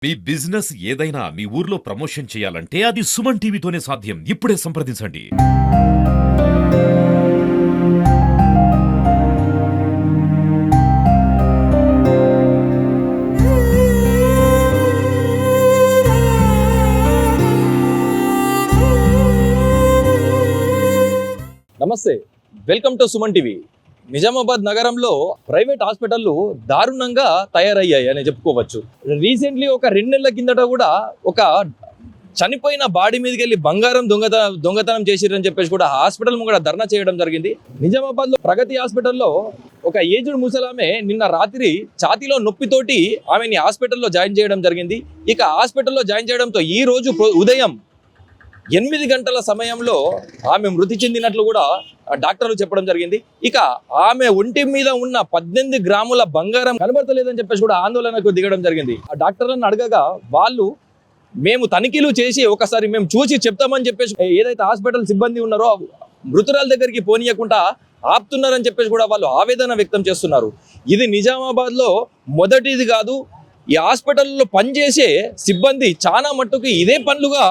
మీ business ఏదైనా మీ ఊర్లో promotion చేయాలంటే అది సుమన్ టీవీతోనే సాధ్యం. ఇప్పుడే సంప్రదించండి. నమస్తే, welcome to Suman TV. Nizamabad నగరంలో ప్రైవేట్ హాస్పిటళ్ళు దారుణంగా తయారయ్యాయి అని చెప్పుకోవచ్చు. రీసెంట్లీ ఒక 2 నెలల కిందట కూడా ఒక చనిపోయిన బాడీ మీదకి వెళ్ళి బంగారం దొంగతనం చేసిరని చెప్పేసి కూడా హాస్పిటల్ కూడా ధర్నా చేయడం జరిగింది. నిజామాబాద్లో ప్రగతి హాస్పిటల్లో ఒక ఏజ్డ్ ముసలామె నిన్న రాత్రి ఛాతీలో నొప్పితోటి ఆమెని హాస్పిటల్లో జాయిన్ చేయడం జరిగింది. ఇక హాస్పిటల్లో జాయిన్ చేయడంతో ఈ రోజు ఉదయం 8 గంటల సమయంలో ఆమె మృతి చెందినట్లు కూడా డాక్టర్లు చెప్పడం జరిగింది. ఇక ఆమె ఒంటి మీద ఉన్న 18 గ్రాముల బంగారం కనబడతలేదని చెప్పేసి కూడా ఆందోళనకు దిగడం జరిగింది. ఆ డాక్టర్లను అడగగా వాళ్ళు మేము తనిఖీలు చేసి ఒకసారి మేము చూసి చెప్తామని చెప్పేసి ఏదైతే హాస్పిటల్ సిబ్బంది ఉన్నారో మృతురాల దగ్గరికి పోనీయకుండా ఆపుతున్నారని చెప్పేసి కూడా వాళ్ళు ఆవేదన వ్యక్తం చేస్తున్నారు. ఇది నిజామాబాద్లో మొదటిది కాదు. ఈ హాస్పిటల్లో పనిచేసే సిబ్బంది చాలా మట్టుకు ఇదే పనులుగా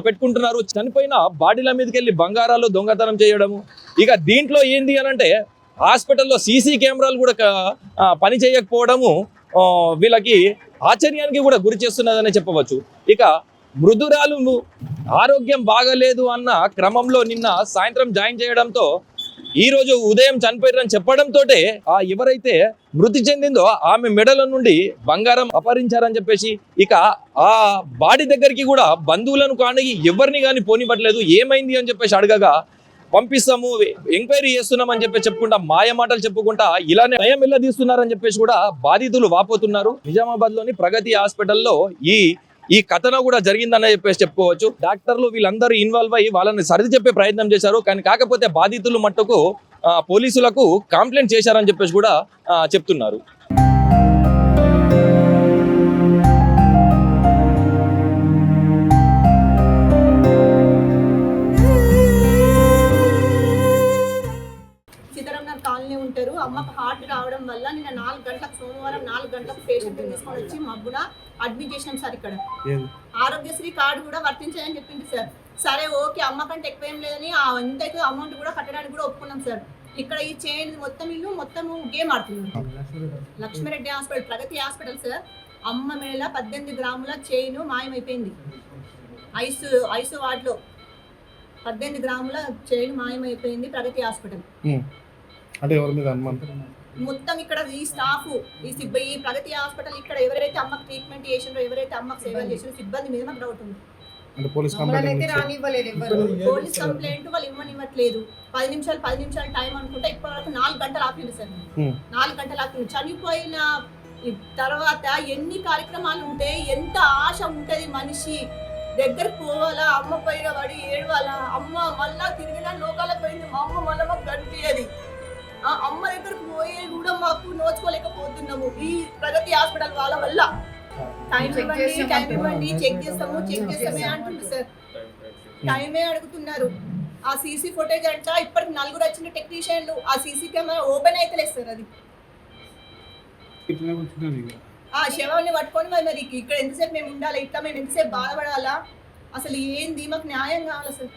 పెట్టుకుంటున్నారు. చనిపోయిన బాడీల మీదకి వెళ్ళి బంగారాలు దొంగతనం చేయడము. ఇక దీంట్లో ఏంది అని అంటే హాస్పిటల్లో సీసీ కెమెరాలు కూడా పని చేయకపోవడము వీళ్ళకి ఆశ్చర్యానికి కూడా గురి చేస్తున్నదని చెప్పవచ్చు. ఇక మృదురాలు ఆరోగ్యం బాగలేదు అన్న క్రమంలో నిన్న సాయంత్రం జాయిన్ చేయడంతో ఈ రోజు ఉదయం చనిపోయారని చెప్పడంతో ఎవరైతే మృతి చెందిందో ఆమె మెడల నుండి బంగారం అపహరించారని చెప్పేసి ఇక ఆ బాడీ దగ్గరికి కూడా బంధువులను కానీ ఎవరిని కానీ పోనివ్వట్లేదు. ఏమైంది అని చెప్పేసి అడగగా పంపిస్తాము, ఎంక్వైరీ చేస్తున్నామని చెప్పి చెప్పుకుంటా మాయ మాటలు చెప్పుకుంటా ఇలానే నయం తీస్తున్నారని చెప్పేసి కూడా బాధితులు వాపోతున్నారు. నిజామాబాద్ లోని ప్రగతి హాస్పిటల్లో ఈ కథన కూడా జరిగిందని చెప్పేసి చెప్పుకోవచ్చు. డాక్టర్లు వీళ్ళందరూ ఇన్వాల్వ్ అయ్యి వాళ్ళని సరిది చెప్పే ప్రయత్నం చేశారు. కానీ కాకపోతే బాధితులు మట్టుకు పోలీసులకు కంప్లైంట్ చేశారని చెప్పేసి కూడా చెప్తున్నారు. కాలనీ ఉంటారు. అమ్మకు హార్ట్ రావడం వల్ల నిన్న 4 గంటలకు సోమవారం 4 గంటలకు పేషెంట్ తీసుకొని వచ్చి మబ్బున అడ్మిట్ చేసినాం సార్. ఇక్కడ ఆరోగ్యశ్రీ కార్డు కూడా వర్తించాయని చెప్పింది సార్. సరే ఓకే, అమ్మ కంటే ఎక్కువ ఏం లేదని ఎంతైతే అమౌంట్ కూడా కట్టడానికి కూడా ఒప్పుకున్నాం సార్. ఇక్కడ ఈ చైన్ మొత్తం ఇల్లు మొత్తం గేమ్ ఆడుతున్నారు. లక్ష్మీరెడ్డి హాస్పిటల్ ప్రగతి హాస్పిటల్ సార్. అమ్మ మేళ 18 గ్రాముల చైన్ మాయమైపోయింది. ఐసు వార్డులో 18 గ్రాముల చైన్ మాయమైపోయింది ప్రగతి హాస్పిటల్. అంటే ఎవరి మీద అనుమానం? మొత్తం ఇక్కడ ఈ స్టాఫ్ ఈ ప్రగతి హాస్పిటల్ ఇక్కడ ఎవరైతే అమ్మకు ట్రీట్మెంట్ చేసిండ్రో, ఎవరైతే అమ్మకు సేవలు చేసిండ్రో సిబ్బంది మీద మాకు డౌట్ ఉంది. అంటే పోలీస్ కంప్లైంట్ రానివ్వలేదు. పోలీస్ కంప్లైంట్ వాళ్ళు ఇవ్వనివ్వట్లేదు. 10 నిమిషాలు టైం అనుకుంటే ఇప్పటివరకు 4 గంటలు ఆపింది సార్. 4 గంటలు ఆపింది. చనిపోయిన తర్వాత ఎన్ని కార్యక్రమాలు ఉంటాయి, ఎంత ఆశ ఉంటుంది మనిషి దగ్గరకు పోవాలా, అమ్మ పైన పడి ఏడవాలా, అమ్మ మళ్ళా తిరిగిన లోకాలకు పోయింది, మా అమ్మ మళ్ళీ మాకు కనిపించేది. అమ్మ దగ్గరకు పోయే కూడా మాకు నోచుకోలేకపోతున్నాము ఈ ప్రగతి హాస్పిటల్ వాళ్ళ వల్ల. టైం ఇవ్వండి, చెక్ చేస్తామే అంటుంది సార్. టైమే అడుగుతున్నారు. ఆ సీసీ ఫుటేజ్ అంట ఇప్పటికి 4 వచ్చిన టెక్నీషియన్లు ఆ సీసీ కెమెరా ఓపెన్ అయితే లేదు సార్. అది ఆ శవాన్ని పట్టుకొని మరి ఇక్కడ ఎంతసేపు మేము ఉండాలి, ఇట్లా మేము ఎంతసేపు బాధపడాలా, అసలు ఏంది మాకు న్యాయం కావాలి సార్.